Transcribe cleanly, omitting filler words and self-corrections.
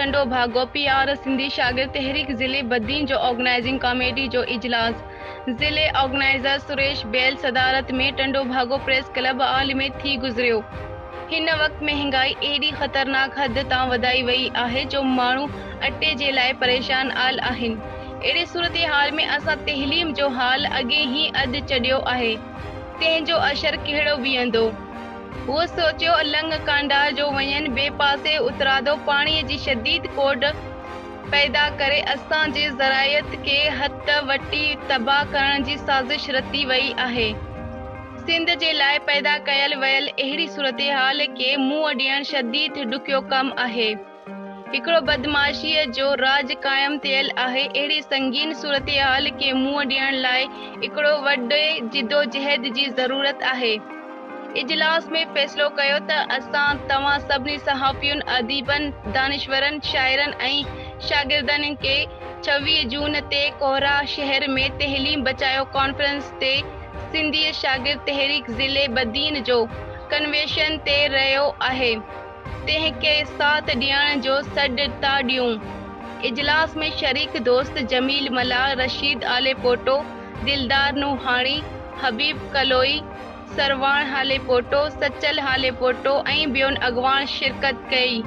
टंडो भागो पीआर सिंधी शागिर्द तहरीक ज़िले बद्दीन जो ऑर्गेनाइजिंग कमेटी जो इजलास ज़िले ऑर्गेनाइज़र सुरेश बैल सदारत में टंडो भागो प्रेस क्लब आल में थी गुज़रियो। हिन वक्त महंगाई एडी ख़तरनाक हद तां वधाई वई आहे जो माण्हू अटे जे लाइ परेशान आल आहिनि। अहिड़े सूरत हाल में असां तहलीम जो हाल अॻे ई अधु चढ़ियो आहे, तंहिंजो असर कहिड़ो बीहंदो। वो सोचियो अलंग कांडार जो वञनि ॿिए पासे उतरादो पाणीअ जी शदीद कोड पैदा करे असां जे ज़रायत खे हथ वटी तबाह करण जी साज़िश रती वई आहे। सिंध जे लाइ पैदा कयल वयल अहिड़ी सूरतहाल खे मुंहुं ॾियणु शदीद ॾुखियो कमु आहे। हिकिड़ो बदमाशीअ जो राज क़ाइमु थियल आहे। अहिड़ी संगीन सूरतहाल खे मुंहुं ॾियण लाइ हिकिड़ो वॾे जिदोजहद जी ज़रूरत आहे। इजलास में फ़ैसिलो कयो त असां तव्हां सभिनी सहाफ़ियुनि, अदीबनि, दानिशवरनि, शाइरनि ऐं शागिर्दनि खे 26 जून ते कोहरा शहर में तहलीम बचायो कॉन्फ्रेंस ते सिंधी शागिर्द तहरीक ज़िले बद्दीन जो कन्वेंशन ते रहियो आहे, तंहिंखे साथ ॾियण जो सॾु था ॾियूं। इजलास में शरीक दोस्त जमील मलार, रशीद आले पोटो, दिलदार नूहाणी, हबीब कलोई, सरवाण हाले पोटो, सचल हाले पोटो ऐं ॿियुनि अॻवान शिरकत कई।